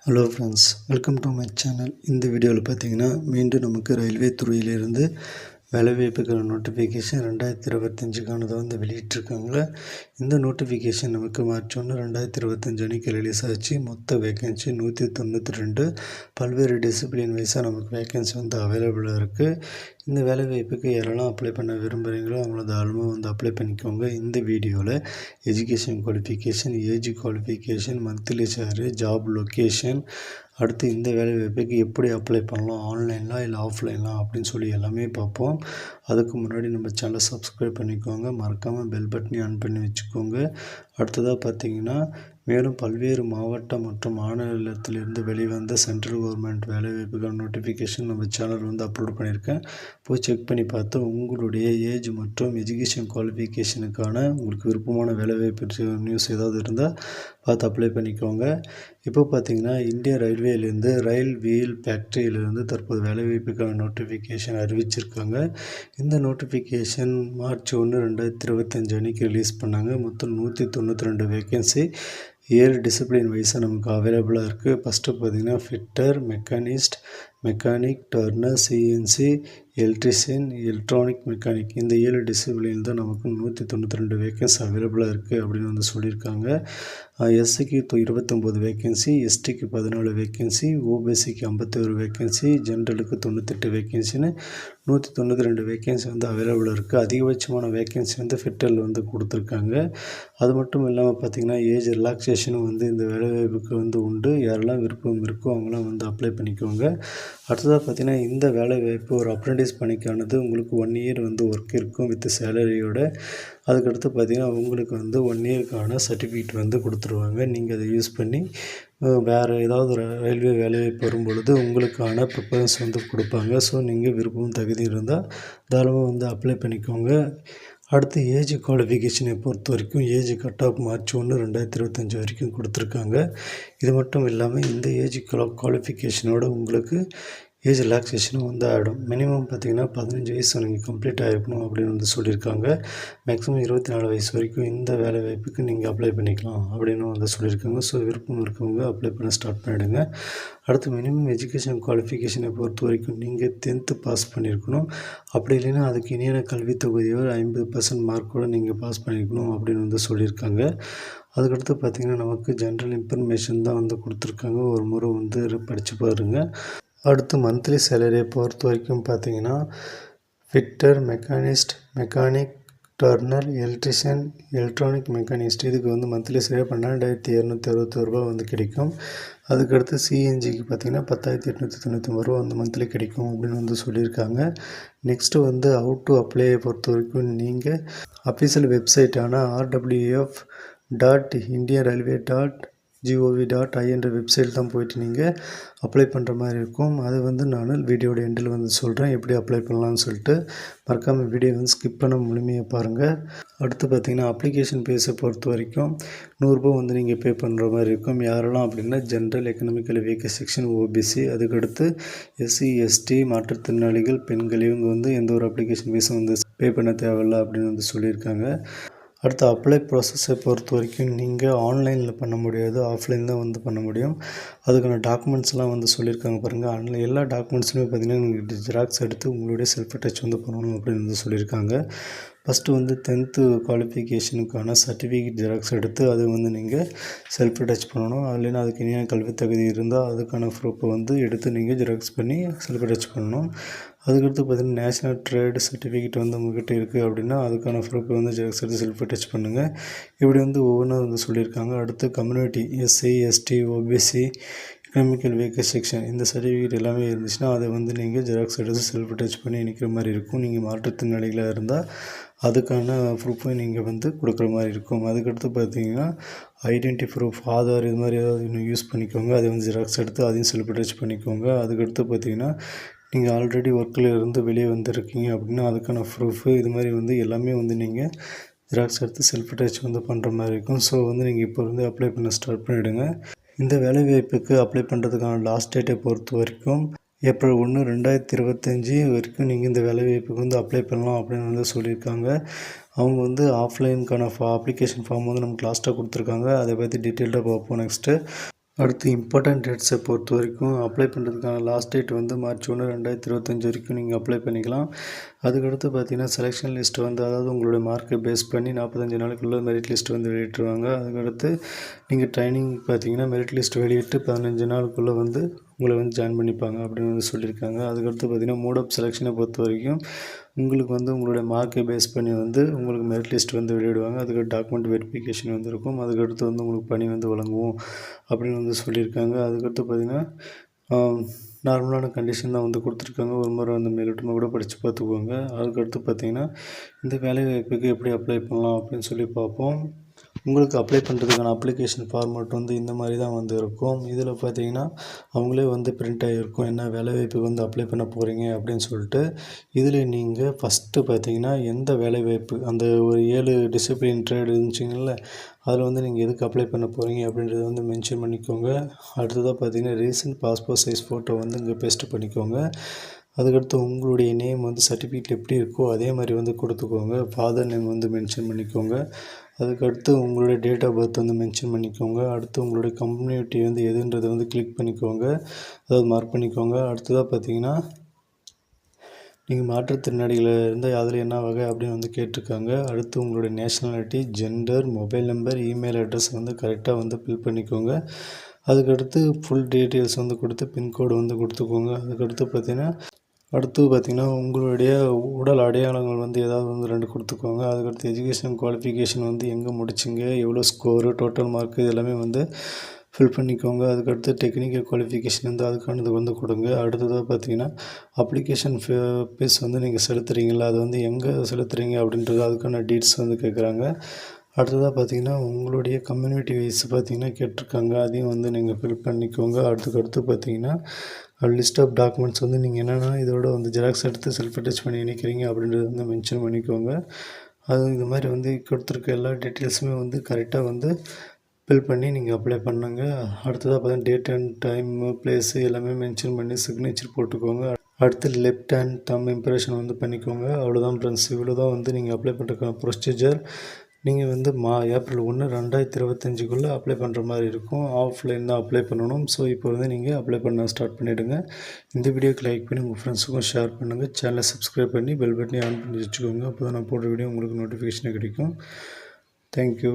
Hello friends, welcome to my channel. இந்த வீடியோவில் பார்த்தீங்கன்னா மீண்டும் நமக்கு ரயில்வே துறையிலிருந்து வேலைவாய்ப்புக்கான நோட்டிஃபிகேஷன் 2025க்கானதை வந்து வெளியிட்டிருக்காங்க. இந்த நோட்டிஃபிகேஷன் நமக்கு மார்ச் 1, 2025 அன்றைக்கி ரிலீஸ் ஆச்சு. மொத்த வேக்கன்சி 192. பல்வேறு டிசிப்ளின் வைஸாக நமக்கு வேக்கன்சி வந்து அவைலபிளாக இருக்குது. இந்த வேலைவாய்ப்புக்கு யாரெல்லாம் அப்ளை பண்ண விரும்புகிறீங்களோ அவங்கள தாராளமாக வந்து அப்ளை பண்ணிக்கோங்க. இந்த வீடியோவில் education qualification, age qualification, monthly salary, job location, அடுத்து இந்த வேலைவாய்ப்புக்கு எப்படி அப்ளை பண்ணலாம், ஆன்லைன்லாம் இல்லை ஆஃப்லைன்லாம் அப்படின்னு சொல்லி எல்லாமே பார்ப்போம். அதுக்கு முன்னாடி நம்ம சேனலை சப்ஸ்கிரைப் பண்ணிக்கோங்க, மறக்காமல் பெல் பட்டனையும் ஆன் பண்ணி வச்சுக்கோங்க. அடுத்ததாக பார்த்தீங்கன்னா மேலும் பல்வேறு மாவட்ட மற்றும் மாநிலத்திலிருந்து வெளிவந்த சென்ட்ரல் கவர்மெண்ட் வேலைவாய்ப்புக்கான நோட்டிஃபிகேஷன் நம்ம சேனல் வந்து அப்லோட் பண்ணியிருக்கேன். போய் செக் பண்ணி பார்த்து உங்களுடைய ஏஜ் மற்றும் எஜுகேஷன் குவாலிஃபிகேஷனுக்கான உங்களுக்கு விருப்பமான வேலைவாய்ப்பு நியூஸ் ஏதாவது இருந்தால் பார்த்து அப்ளை பண்ணிக்கோங்க. இப்போ பார்த்தீங்கன்னா இந்தியன் ரயில்வேலேருந்து ரயில் வீல் ஃபேக்ட்ரியிலிருந்து தற்போது வேலைவாய்ப்புக்கான நோட்டிஃபிகேஷன் அறிவிச்சிருக்காங்க. இந்த நோட்டிஃபிகேஷன் மார்ச் 1, 2025 அன்றைக்கி ரிலீஸ் பண்ணாங்க. மொத்தம் 192 வேக்கன்சி 7 டிசிப்ளின் வைஸாக நமக்கு அவைலபிளாக இருக்குது. ஃபஸ்ட்டு பார்த்திங்கன்னா fitter, mechanic, turner, CNC, electrician, electronic mechanic, இந்த 7 டிசிப்ளின் தான் நமக்கு 192 வேக்கன்சி அவைலபிளாக இருக்குது அப்படின்னு வந்து சொல்லியிருக்காங்க. எஸ்சிக்கு 29 வேக்கன்சி, எஸ்டிக்கு 14 வேக்கன்சி, ஓபிசிக்கு 51 வேக்கன்சி, ஜென்ரலுக்கு 98 வேக்கன்சின்னு 192 வேக்கன்சி வந்து அவைலபிளாக இருக்குது. அதிகபட்சமான வேக்கன்சி வந்து ஃபிட்டரில் வந்து கொடுத்துருக்காங்க. அது மட்டும் இல்லாமல் பார்த்திங்கன்னா ஏஜ் ரிலாக்ஸேஷனும் வந்து இந்த வேலைவாய்ப்புக்கு வந்து உண்டு. யாரெல்லாம் விருப்பம் இருக்கோ அவங்களாம் வந்து அப்ளை பண்ணிக்கோங்க. அடுத்ததாக பார்த்திங்கன்னா இந்த வேலைவாய்ப்பு ஒரு அப்ரெண்டிஸ் பணிக்கானது. உங்களுக்கு 1 இயர் வந்து ஒர்க் இருக்கும் வித் சேலரியோட. அதுக்கடுத்து பார்த்திங்கன்னா உங்களுக்கு வந்து 1 இயருக்கான சர்டிஃபிகேட் வந்து கொடுத்துருவாங்க. நீங்கள் அதை யூஸ் பண்ணி வேறு ஏதாவது ரயில்வே வேலைவாய்ப்பு வரும்பொழுது உங்களுக்கான ப்ரிஃபரன்ஸ் வந்து கொடுப்பாங்க. ஸோ நீங்கள் விருப்பம் தகுதி இருந்தால் தாராளமாக வந்து அப்ளை பண்ணிக்கோங்க. அடுத்து ஏஜ் குவாலிஃபிகேஷனை பொறுத்த வரைக்கும் ஏஜ் கட் ஆஃப் மார்ச் 1, 2025 வரைக்கும் கொடுத்துருக்காங்க. இது மட்டும் இல்லாமல் இந்த ஏஜ் குவாலிஃபிகேஷனோட உங்களுக்கு ஏஜ் ரிலாக்ஸேஷனும் வந்து ஆகிடும். மினிமம் பார்த்திங்கன்னா 15 வயசு நீங்கள் கம்ப்ளீட் ஆகிருக்கணும் அப்படின்னு வந்து சொல்லியிருக்காங்க. மேக்ஸிமம் 24 வயசு வரைக்கும் இந்த வேலை வாய்ப்புக்கு நீங்கள் அப்ளை பண்ணிக்கலாம் அப்படின்னு வந்து சொல்லியிருக்காங்க. ஸோ விருப்பம் இருக்கவங்க அப்ளை பண்ண ஸ்டார்ட் பண்ணிவிடுங்க. அடுத்து மினிமம் எஜுகேஷன் குவாலிஃபிகேஷனை பொறுத்த வரைக்கும் நீங்கள் 10th பாஸ் பண்ணியிருக்கணும். அப்படி இல்லைன்னா அதுக்கு இணையான கல்வித் தொகுதியோ 50% மார்க்கோடு நீங்கள் பாஸ் பண்ணியிருக்கணும் அப்படின்னு வந்து சொல்லியிருக்காங்க. அதுக்கடுத்து பார்த்திங்கன்னா நமக்கு ஜென்ரல் இன்ஃபர்மேஷன் தான் வந்து கொடுத்துருக்காங்க. ஒரு முறை வந்து படித்து பாருங்கள். அடுத்து மந்த்லி சேலரியை பொறுத்த வரைக்கும் பார்த்திங்கன்னா fitter, mechanic, turner, electrician, electronic machinist இதுக்கு வந்து மந்த்லி சேலரி 12,261 ரூபா வந்து கிடைக்கும். அதுக்கடுத்து சிஎன்ஜிக்கு பார்த்திங்கன்னா 10,899 ரூபா வந்து மந்த்லி கிடைக்கும் அப்படின்னு வந்து சொல்லியிருக்காங்க. நெக்ஸ்ட்டு வந்து ஹவு டு அப்ளையை பொறுத்த வரைக்கும் நீங்கள் அஃபிஷியல் வெப்சைட்டான rwf.indianrailway.gov.in என்ற வெப்சைட் தான் போய்ட்டு நீங்கள் அப்ளை பண்ணுற மாதிரி இருக்கும். அது வந்து நான் வீடியோட எண்டில் வந்து சொல்கிறேன் எப்படி அப்ளை பண்ணலான்னு சொல்லிட்டு. மறக்காமல் வீடியோ வந்து ஸ்கிப் பண்ண முழுமையாக பாருங்கள். அடுத்து பார்த்திங்கன்னா அப்ளிகேஷன் ஃபீஸை பொறுத்த வரைக்கும் 100 ரூபா வந்து நீங்கள் பே பண்ணுற மாதிரி இருக்கும். யாரெல்லாம் அப்படின்னா general, economical weaker section, OBC, அதுக்கடுத்து எஸ்சி, எஸ்டி, மாற்றுத்திறனாளிகள், பெண்கள், இவங்க வந்து எந்த ஒரு அப்ளிகேஷன் ஃபீஸும் வந்து பே பண்ண தேவையில்லை அப்படின்னு வந்து சொல்லியிருக்காங்க. அடுத்து அப்ளை ப்ராசஸை பொறுத்த வரைக்கும் நீங்கள் ஆன்லைனில் பண்ண முடியாது, ஆஃப்லைன் தான் வந்து பண்ண முடியும். அதுக்கான டாக்குமெண்ட்ஸ்லாம் வந்து சொல்லியிருக்காங்க பாருங்கள். ஆன்லைன் எல்லா டாக்குமெண்ட்ஸுமே பார்த்திங்கன்னா நீங்கள் ஜெராக்ஸ் எடுத்து உங்களுடைய செல்ஃப் அட்டாச் வந்து பண்ணணும் அப்படின்னு வந்து சொல்லியிருக்காங்க. ஃபஸ்ட்டு வந்து 10th குவாலிஃபிகேஷனுக்கான சர்டிஃபிகேட் ஜெராக்ஸ் எடுத்து அது வந்து நீங்கள் செல்ஃப் அட்டாச் பண்ணணும். இல்லைன்னா அதுக்கு இணையான கல்வித் தகுதி இருந்தால் அதுக்கான ப்ரூஃபை வந்து எடுத்து நீங்கள் ஜெராக்ஸ் பண்ணி செல்ஃப் அட்டாச் பண்ணணும். அதுக்கடுத்து பார்த்திங்கன்னா நேஷ்னல் ட்ரேடு சர்டிஃபிகேட் வந்து உங்கள்கிட்ட இருக்குது அப்படின்னா அதுக்கான ப்ரூஃபை வந்து ஜெராக்ஸ் எடுத்து செல்ஃப் அட்டாச் பண்ணுங்கள். இப்படி வந்து ஒவ்வொன்றும் வந்து சொல்லியிருக்காங்க. அடுத்து community SC, ST, OBC, economical weaker section இந்த சர்டிஃபிகேட் எல்லாமே இருந்துச்சுன்னா அதை வந்து நீங்கள் ஜெராக்ஸ் எடுத்து செல்ஃப் அட்டாச் பண்ணி நிற்கிற மாதிரி இருக்கும். நீங்கள் மாற்றுத்திறனாளிகளாக இருந்தால் அதுக்கான ப்ரூஃபை நீங்கள் வந்து கொடுக்குற மாதிரி இருக்கும். அதுக்கடுத்து பார்த்திங்கன்னா ஐடென்டி ப்ரூஃப், ஆதார், இது மாதிரி ஏதாவது இன்னும் யூஸ் பண்ணிக்கோங்க. அதை வந்து ஜெராக்ஸ் எடுத்து அதையும் செல்ஃப் அட்டாச் பண்ணிக்கோங்க. அதுக்கடுத்து பார்த்திங்கன்னா நீங்கள் ஆல்ரெடி ஒர்க்கில் இருந்து வெளியே வந்திருக்கீங்க அப்படின்னா அதுக்கான ப்ரூஃபு, இது மாதிரி வந்து எல்லாமே வந்து நீங்கள் ஜெராக்ஸ் எடுத்து செல்ஃப் அட்டாச் வந்து பண்ணுற மாதிரி இருக்கும். ஸோ வந்து நீங்கள் இப்போ வந்து அப்ளை பண்ண ஸ்டார்ட் பண்ணிவிடுங்க. இந்த வேலைவாய்ப்புக்கு அப்ளை பண்ணுறதுக்கான லாஸ்ட் டேட்டை பொறுத்த வரைக்கும் ஏப்ரல் 1, 2025 வரைக்கும் நீங்கள் இந்த வேலைவாய்ப்புக்கு வந்து அப்ளை பண்ணலாம் அப்படின்னு வந்து சொல்லியிருக்காங்க. அவங்க வந்து ஆஃப்லைனுக்கான அப்ளிகேஷன் ஃபார்ம் வந்து நமக்கு லாஸ்ட்டாக கொடுத்துருக்காங்க. அதை பற்றி டீட்டெயில்டாக பார்ப்போம் நெக்ஸ்ட்டு. அடுத்து இம்பார்ட்டன்ட் டேட்ஸை பொறுத்த வரைக்கும் அப்ளை பண்ணுறதுக்கான லாஸ்ட் டேட் வந்து மார்ச் 1, 2025 வரைக்கும் நீங்கள் அப்ளை பண்ணிக்கலாம். அதுக்கடுத்து பார்த்தீங்கன்னா செலெக்ஷன் லிஸ்ட் வந்து அதாவது உங்களுடைய மார்க்கை பேஸ் பண்ணி 45 நாளுக்குள்ள மெரிட் லிஸ்ட் வந்து வெளியிட்டுருவாங்க. அதுக்கடுத்து நீங்கள் ட்ரைனிங் பார்த்தீங்கன்னா மெரிட் லிஸ்ட் வெளியிட்டு 15 நாளுக்குள்ளே வந்து உங்களை வந்து ஜாயின் பண்ணிப்பாங்க அப்படின்னு வந்து சொல்லியிருக்காங்க. அதுக்கடுத்து பார்த்தீங்கன்னா மோட் ஆஃப் செலெக்ஷனை பொறுத்த வரைக்கும் உங்களுக்கு வந்து உங்களுடைய மார்க்கை பேஸ் பண்ணி வந்து உங்களுக்கு மெரிட் லிஸ்ட் வந்து வெளியிடுவாங்க. அதுக்கு டாக்குமெண்ட் வெரிஃபிகேஷன் வந்து இருக்கும். அதுக்கடுத்து வந்து உங்களுக்கு பணி வந்து வழங்குவோம் அப்படின்னு வந்து சொல்லியிருக்காங்க. அதுக்கடுத்து பார்த்திங்கன்னா நார்மலான கண்டிஷன் தான் வந்து கொடுத்துருக்காங்க. ஒரு முறை அந்த மேலோட்டமாக கூட படித்து பார்த்துக்கோங்க. அதுக்கடுத்து பார்த்திங்கன்னா இந்த வேலைவாய்ப்புக்கு எப்படி அப்ளை பண்ணலாம் அப்படின்னு சொல்லி பார்ப்போம். உங்களுக்கு அப்ளை பண்ணுறதுக்கான அப்ளிகேஷன் ஃபார்மேட் வந்து இந்த மாதிரி தான் வந்து இருக்கும். இதில் பார்த்தீங்கன்னா அவங்களே வந்து பிரிண்ட் ஆகிருக்கும் என்ன வேலைவாய்ப்புக்கு வந்து அப்ளை பண்ண போகிறீங்க அப்படின்னு சொல்லிட்டு. இதில் நீங்கள் ஃபஸ்ட்டு பார்த்தீங்கன்னா எந்த வேலைவாய்ப்பு அந்த ஒரு 7 டிசிப்ளின் ட்ரேட் இருந்துச்சுங்கள்ல அதில் வந்து நீங்கள் எதுக்கு அப்ளை பண்ண போகிறீங்க அப்படின்றத வந்து மென்ஷன் பண்ணிக்கோங்க. அடுத்ததாக பார்த்தீங்கன்னா ரீசன்ட் பாஸ்போர்ட் சைஸ் ஃபோட்டோ வந்து இங்கே பேஸ்ட் பண்ணிக்கோங்க. அதுக்கடுத்து உங்களுடைய நேம் வந்து சர்டிஃபிகேட் எப்படி இருக்கோ அதே மாதிரி வந்து கொடுத்துக்கோங்க. ஃபாதர் நேம் வந்து மென்ஷன் பண்ணிக்கோங்க. அதுக்கடுத்து உங்களுடைய டேட் ஆஃப் பர்த் வந்து மென்ஷன் பண்ணிக்கோங்க. அடுத்து உங்களுடைய கம்யூனிட்டி வந்து எதுன்றதை வந்து கிளிக் பண்ணிக்கோங்க, அதாவது மார்க் பண்ணிக்கோங்க. அடுத்ததாக பார்த்தீங்கன்னா நீங்கள் மாற்றுத்திறனாளிகளில் இருந்தால் அதில் என்ன வகை அப்படின்னு வந்து கேட்டிருக்காங்க. அடுத்து உங்களுடைய nationality, gender, mobile number, email address வந்து கரெக்டாக வந்து ஃபில் பண்ணிக்கோங்க. அதுக்கடுத்து ஃபுல் டீட்டெயில்ஸ் வந்து கொடுத்து பின்கோடு வந்து கொடுத்துக்கோங்க. அதுக்கடுத்து பார்த்தீங்கன்னா உங்களுடைய உடல் அடையாளங்கள் வந்து ஏதாவது வந்து 2 கொடுத்துக்கோங்க. அதுக்கடுத்து எஜுகேஷன் குவாலிஃபிகேஷன் வந்து எங்கே முடிச்சிங்க, எவ்வளோ ஸ்கோரு, டோட்டல் மார்க்கு இது எல்லாமே வந்து ஃபில் பண்ணிக்கோங்க. அதுக்கடுத்து டெக்னிக்கல் குவாலிஃபிகேஷன் வந்து அதுக்கானது வந்து கொடுங்க. அடுத்ததாக பார்த்தீங்கன்னா அப்ளிகேஷன் ஃபீஸ் வந்து நீங்கள் செலுத்துகிறீங்களா அது வந்து எங்கே செலுத்துகிறீங்க அப்படின்றது அதுக்கான டீட்ஸ் வந்து கேட்குறாங்க. அடுத்ததாக பார்த்தீங்கன்னா உங்களுடைய கம்யூனிட்டி வைஸ் பார்த்தீங்கன்னா கேட்டிருக்காங்க. அதையும் வந்து நீங்கள் ஃபில் பண்ணிக்கோங்க. அடுத்து பார்த்தீங்கன்னா லிஸ்ட் ஆஃப் டாக்குமெண்ட்ஸ் வந்து நீங்கள் என்னென்னா இதோட வந்து ஜெராக்ஸ் எடுத்து செல்ஃப் அட்டச் பண்ணி இணைக்கிறீங்க அப்படின்றத வந்து மென்ஷன் பண்ணிக்கோங்க. அது இந்த மாதிரி வந்து கொடுத்துருக்க எல்லா டீட்டெயில்ஸுமே வந்து கரெக்டாக வந்து ஃபில் பண்ணி நீங்கள் அப்ளை பண்ணுங்க. அடுத்ததாக பார்த்தீங்கன்னா டேட் அண்ட் டைமு, ப்ளேஸு எல்லாமே மென்ஷன் பண்ணி சிக்னேச்சர் போட்டுக்கோங்க. அடுத்து லெஃப்ட் ஹேண்ட் தம் இம்ப்ரெஷன் வந்து பண்ணிக்கோங்க. அவ்வளோதான் ஃப்ரெண்ட்ஸ், இவ்வளோ தான் வந்து நீங்கள் அப்ளை பண்ணுறதுக்கான ப்ரொசீஜர். நீங்கள் வந்து ஏப்ரல் 1, 2025க்குள்ளே அப்ளை பண்ணுற மாதிரி இருக்கும். ஆஃப்லைன் தான் அப்ளை பண்ணணும். ஸோ இப்போ வந்து நீங்கள் அப்ளை பண்ண ஸ்டார்ட் பண்ணிவிடுங்க. இந்த வீடியோக்கு லைக் பண்ணி உங்கள் ஃப்ரெண்ட்ஸுக்கும் ஷேர் பண்ணுங்கள். சேனலை சப்ஸ்கிரைப் பண்ணி பெல் பட்டனை ஆன் பண்ணி வச்சுக்கோங்க. அப்போ தான் நான் போடுற வீடியோ உங்களுக்கு நோட்டிஃபிகேஷன் கிடைக்கும். தேங்க்யூ.